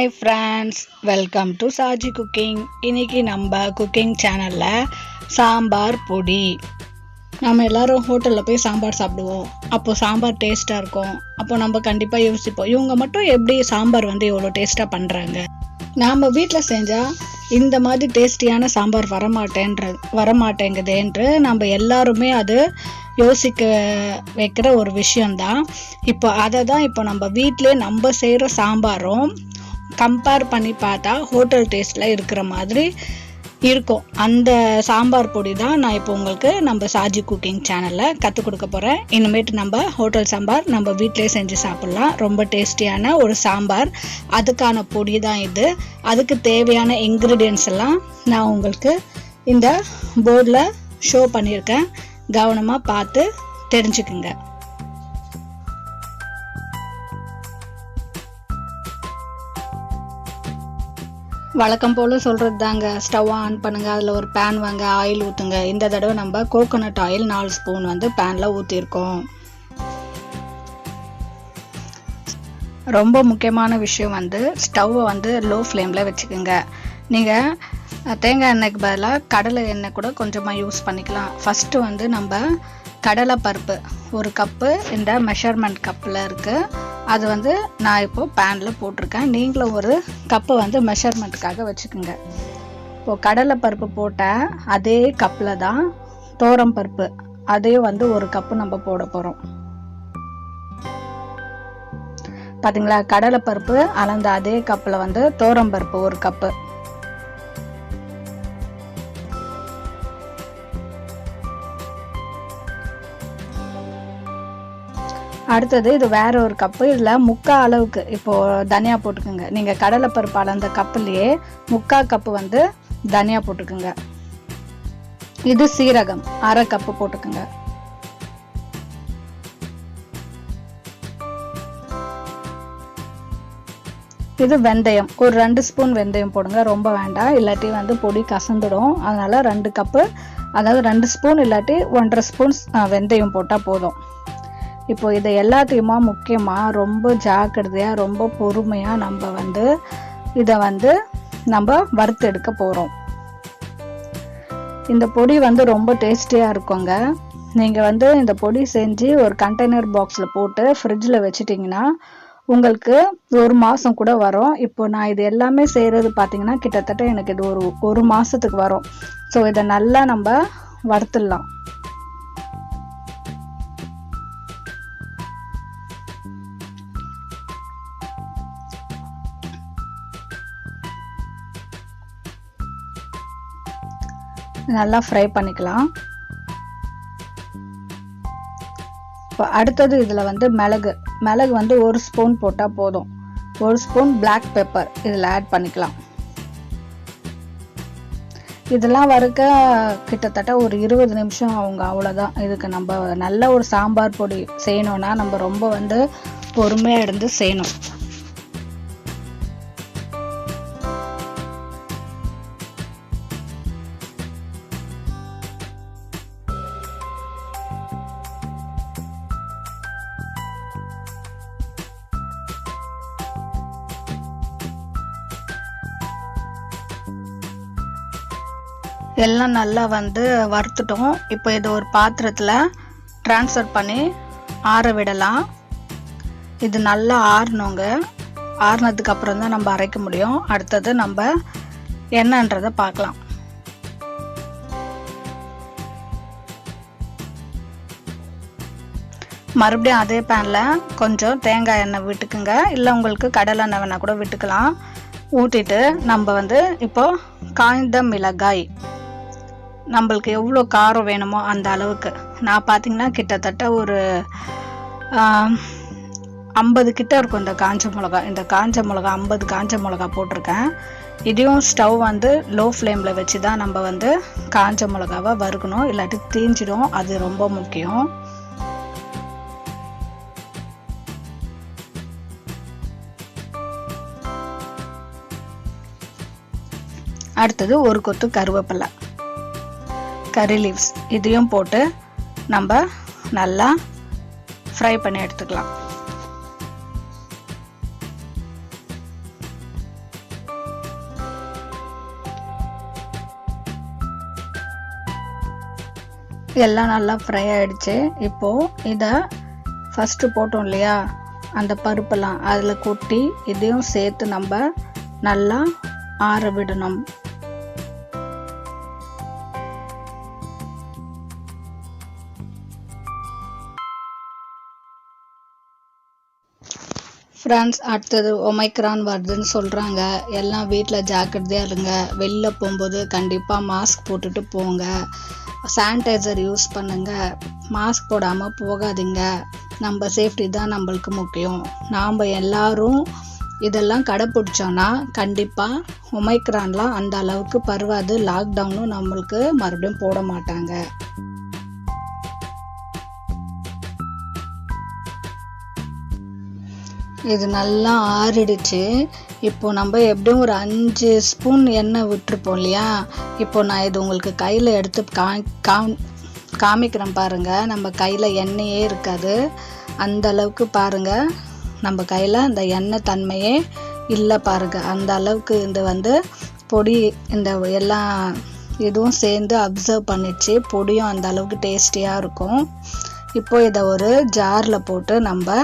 Hi friends, welcome to Sajicooking. இன்னைக்கு நம்ம cooking சேனல்ல சாம்பார் பொடி. நம்ம எல்லாரும் ஹோட்டல்ல போய் சாம்பார் சாப்பிடுவோம். அப்போ சாம்பார் டேஸ்டா இருக்கும். அப்போ நம்ம கண்டிப்பா யோசிப்போம், இவங்க மட்டும் எப்படி சாம்பார் எவ்வளவு டேஸ்டா பண்றாங்க. நாம வீட்ல செஞ்சா இந்த மாதிரி டேஸ்டியான சாம்பார் வரமாட்டேங்குது என்று நம்ம எல்லாருமே அது யோசிக்க வைக்கிற ஒரு விஷயம்தான். இப்போ அதை தான் இப்போ நம்ம வீட்டிலே நம்ம செய்கிற சாம்பாரும் கம்பேர் பண்ணி பார்த்தா ஹோட்டல் டேஸ்ட்டில் இருக்கிற மாதிரி இருக்கும். அந்த சாம்பார் பொடி தான் நான் இப்போ உங்களுக்கு நம்ம சாஜி குக்கிங் சேனலில் கற்றுக் கொடுக்க போகிறேன். இனிமேட்டு நம்ம ஹோட்டல் சாம்பார் நம்ம வீட்டிலே செஞ்சு சாப்பிட்லாம். ரொம்ப டேஸ்டியான ஒரு சாம்பார், அதுக்கான பொடி தான் இது. அதுக்கு தேவையான இன்க்ரீடியன்ஸ் எல்லாம் நான் உங்களுக்கு இந்த போர்டில் ஷோ பண்ணியிருக்கேன். கவனமாக பார்த்து தெரிஞ்சுக்குங்க. வழக்கம் போல் சொல்கிறது தாங்க, ஸ்டவ் ஆன் பண்ணுங்கள், அதில் ஒரு பேன் வாங்க, ஆயில் ஊற்றுங்க. இந்த தடவை நம்ம கோகோனட் ஆயில் 4 ஸ்பூன் பேனில் ஊற்றிருக்கோம். ரொம்ப முக்கியமான விஷயம் ஸ்டவ்வை லோ ஃப்ளேமில் வச்சுக்கோங்க. நீங்கள் தேங்காய் எண்ணெய்க்கு பதிலாக கடலை எண்ணெய் கூட கொஞ்சமாக யூஸ் பண்ணிக்கலாம். ஃபஸ்ட்டு நம்ம கடலை பருப்பு 1 கப்பு இந்த மெஷர்மெண்ட் கப்பில் இருக்குது. அது நான் இப்போது பேனில் போட்டிருக்கேன். நீங்களும் 1 கப்பு மெஷர்மெண்ட்டுக்காக வச்சுக்கோங்க. இப்போது கடலை பருப்பு போட்ட அதே கப்பில் தான் தோரம் பருப்பு, அதையும் 1 கப்பு நம்ம போட போகிறோம். பார்த்தீங்களா, கடலை பருப்பு அளந்த அதே கப்பில் தோரம் பருப்பு 1 கப்பு. அடுத்தது இது வேற 1 கப்பு. இதில் 3/4 அளவுக்கு இப்போது தனியா போட்டுக்கோங்க. நீங்கள் கடலைப்பருப்பு அளந்த கப்புலேயே 3/4 கப்பு தனியா போட்டுக்கோங்க. இது சீரகம் 1/2 கப்பு போட்டுக்கோங்க. இது வெந்தயம், ஒரு 2 ஸ்பூன் வெந்தயம் போடுங்க, ரொம்ப வேண்டாம், இல்லாட்டி பொடி கசந்துடும். அதனால 2 கப்பு, அதாவது 2 ஸ்பூன் இல்லாட்டி 1.5 ஸ்பூன் வெந்தயம் போட்டால் போதும். இப்போ இதை எல்லாத்தையுமா முக்கியமாக ரொம்ப ஜாக்கிரதையாக ரொம்ப பொறுமையாக நம்ம இதை நம்ம வறுத்து எடுக்க போகிறோம். இந்த பொடி ரொம்ப டேஸ்டியாக இருக்குங்க. நீங்கள் இந்த பொடி செஞ்சு ஒரு கண்டெய்னர் பாக்ஸில் போட்டு ஃப்ரிட்ஜில் வச்சிட்டிங்கன்னா உங்களுக்கு 1 மாதம் கூட வரும். இப்போ நான் இது எல்லாமே செய்கிறது பார்த்தீங்கன்னா கிட்டத்தட்ட எனக்கு இது ஒரு மாதத்துக்கு வரும். ஸோ இதை நல்லா நம்ம வறுத்துடலாம். நல்லா ஃப்ரை பண்ணிக்கலாம். இப்போ அடுத்தது இதில் மிளகு 1 ஸ்பூன் போட்டால் போதும். 1 ஸ்பூன் பிளாக் பெப்பர் இதில் ஆட் பண்ணிக்கலாம். இதெல்லாம் வறுக்க கிட்டத்தட்ட ஒரு 20 நிமிஷம் ஆகுங்க, அவ்வளோதான். இதுக்கு நம்ம நல்ல ஒரு சாம்பார் பொடி செய்யணும்னா நம்ம ரொம்ப பொறுமையாக இருந்து செய்யணும். எல்லாம் நல்லா வறுத்துட்டோம். இப்போ இது ஒரு பாத்திரத்தில் ட்ரான்ஸ்ஃபர் பண்ணி ஆற விடலாம். இது நல்லா ஆறணுங்க. ஆறினதுக்கு அப்புறம் தான் நம்ம அரைக்க முடியும். அடுத்தது நம்ம என்னன்றதை பார்க்கலாம். மறுபடியும் அதே பேனில் கொஞ்சம் தேங்காய் எண்ணெய் விட்டுக்குங்க, இல்லை உங்களுக்கு கடலை எண்ணெய் வேணால் கூட விட்டுக்கலாம். ஊற்றிட்டு நம்ம இப்போ காய்ந்த மிளகாய், நம்மளுக்கு எவ்வளோ காரம் வேணுமோ அந்த அளவுக்கு, நான் பார்த்தீங்கன்னா கிட்டத்தட்ட ஒரு 50 கிட்ட இருக்கும் இந்த காஞ்ச மிளகா. இந்த காஞ்ச மிளகா 50 காஞ்ச மிளகா போட்டிருக்கேன். இதையும் ஸ்டவ் லோ ஃப்ளேமில் வச்சு தான் நம்ம காஞ்ச மிளகாவை வறுக்கணும், இல்லாட்டி தீஞ்சிடும். அது ரொம்ப முக்கியம். அடுத்தது 1 கொத்து கருவேப்பிலை, கறி லீவ்ஸ், இதையும் போட்டு நம்ம நல்லா ஃப்ரை பண்ணி எடுத்துக்கலாம். எல்லாம் நல்லா ஃப்ரை ஆயிடுச்சு. இப்போது இதை ஃபஸ்ட்டு போட்டோம் இல்லையா அந்த பருப்பெல்லாம் அதில் கொட்டி இதையும் சேர்த்து நம்ம நல்லா ஆற விடணும். ஃப்ரெண்ட்ஸ், அடுத்தது ஒமைக்ரான் வருதுன்னு சொல்கிறாங்க. எல்லாம் வீட்டில் ஜாக்கிரதையாக இருங்க. வெளில போகும்போது கண்டிப்பாக மாஸ்க் போட்டுட்டு போங்க. சானிடைசர் யூஸ் பண்ணுங்கள். மாஸ்க் போடாமல் போகாதீங்க. நம்ம சேஃப்டி தான் நம்மளுக்கு முக்கியம். நாம் எல்லாரும் இதெல்லாம் கடைப்பிடிச்சோன்னா கண்டிப்பாக ஒமைக்ரான்லாம் அந்த அளவுக்கு பரவாது. லாக்டவுனும் நம்மளுக்கு மறுபடியும் போட மாட்டாங்க. இது நல்லா ஆறிடுச்சு. இப்போ நம்ம எப்படியும் ஒரு 5 ஸ்பூன் எண்ணெய் விட்டுருப்போம் இல்லையா. இப்போ நான் இது உங்களுக்கு கையில் எடுத்து காமிக்கிறேன் பாருங்கள். நம்ம கையில் எண்ணெயே இருக்காது. அந்த அளவுக்கு பாருங்கள், நம்ம கையில் அந்த எண்ணெய் தன்மையே இல்லை பாருங்கள். அந்த அளவுக்கு இந்த பொடி இந்த எல்லா இதுவும் சேர்ந்து அப்சர்வ் பண்ணிடுச்சு. பொடியும் அந்த அளவுக்கு டேஸ்டியாக இருக்கும். இப்போ இதை ஒரு ஜாரில் போட்டு நம்ம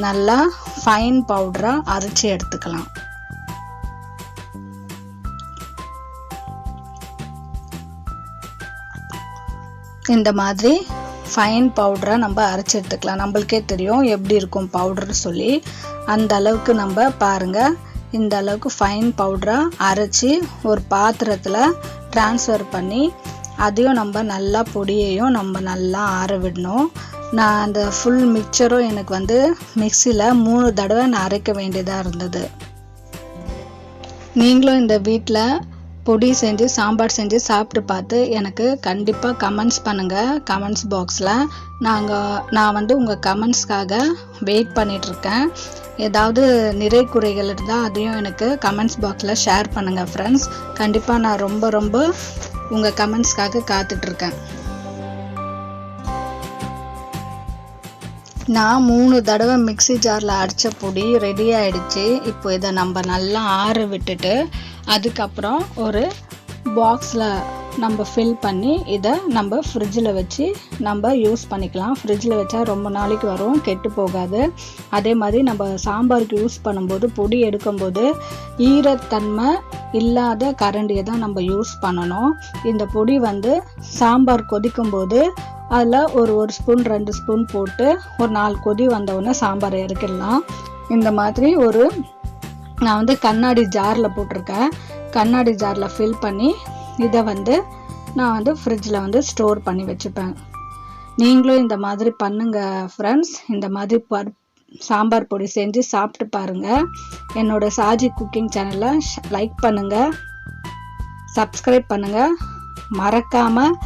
நல்லா ஃபைன் பவுடராக அரைச்சி எடுத்துக்கலாம். இந்த மாதிரி ஃபைன் பவுடராக நம்ம அரைச்சி எடுத்துக்கலாம். நம்மளுக்கே தெரியும் எப்படி இருக்கும் பவுடர்னு சொல்லி. அந்த அளவுக்கு நம்ம பாருங்கள், இந்த அளவுக்கு ஃபைன் பவுடராக அரைச்சி ஒரு பாத்திரத்தில் ட்ரான்ஸ்ஃபர் பண்ணி அதையும் நம்ம நல்லா பொடியையும் நம்ம நல்லா ஆற விடணும். நான் அந்த ஃபுல் மிக்சரும் எனக்கு மிக்சியில் 3 தடவை நான் அரைக்க வேண்டியதாக இருந்தது. நீங்களும் இந்த வீட்டில் பொடி செஞ்சு சாம்பார் செஞ்சு சாப்பிட்டு பார்த்து எனக்கு கண்டிப்பாக கமெண்ட்ஸ் பண்ணுங்கள். கமெண்ட்ஸ் பாக்ஸில் நான் உங்கள் கமெண்ட்ஸ்க்காக வெயிட் பண்ணிகிட்ருக்கேன். ஏதாவது நிறை குறைகள் இருந்தால் அதையும் எனக்கு கமெண்ட்ஸ் பாக்ஸில் ஷேர் பண்ணுங்கள் ஃப்ரெண்ட்ஸ். கண்டிப்பாக நான் ரொம்ப உங்கள் கமெண்ட்ஸ்க்காக காத்துட்ருக்கேன். நான் 3 தடவை மிக்சி ஜாரில் அரைச்ச பொடி ரெடி ஆகிடுச்சு. இப்போ இதை நம்ம நல்லா ஆற விட்டுட்டு அதுக்கப்புறம் ஒரு பாக்ஸில் நம்ம ஃபில் பண்ணி இதை நம்ம ஃப்ரிட்ஜில் வச்சு நம்ம யூஸ் பண்ணிக்கலாம். ஃப்ரிட்ஜில் வச்சா ரொம்ப நாளைக்கு வரும், கெட்டு போகாது. அதே மாதிரி நம்ம சாம்பாருக்கு யூஸ் பண்ணும்போது பொடி எடுக்கும்போது ஈரத்தன்மை இல்லாத கரண்டியை தான் நம்ம யூஸ் பண்ணணும். இந்த பொடி சாம்பார் கொதிக்கும்போது அதில் ஒரு ஸ்பூன் 2 ஸ்பூன் போட்டு ஒரு 4 கொதி வந்தவுடனே சாம்பார் இறக்கிடலாம். இந்த மாதிரி நான் கண்ணாடி ஜாரில் போட்டிருக்கேன். கண்ணாடி ஜாரில் ஃபில் பண்ணி இதை நான் ஃப்ரிட்ஜில் ஸ்டோர் பண்ணி வச்சுப்பேன். நீங்களும் இந்த மாதிரி பண்ணுங்கள் ஃப்ரெண்ட்ஸ். இந்த மாதிரி சாம்பார் பொடி செஞ்சு சாப்பிட்டு பாருங்கள். என்னோடய சாஜி குக்கிங் சேனலை லைக் பண்ணுங்கள், சப்ஸ்கிரைப் பண்ணுங்கள். மறக்காமல்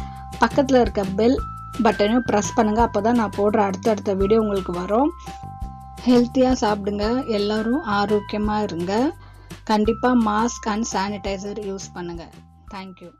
பக்கத்தில் இருக்க பெல் பட்டனையும் ப்ரெஸ் பண்ணுங்கள். அப்போ தான் நான் போடுற அடுத்தடுத்த வீடியோ உங்களுக்கு வரும். ஹெல்த்தியாக சாப்பிடுங்க. எல்லோரும் ஆரோக்கியமாக இருங்க. கண்டிப்பாக மாஸ்க் அண்ட் சானிடைசர் யூஸ் பண்ணுங்கள். தேங்க்யூ.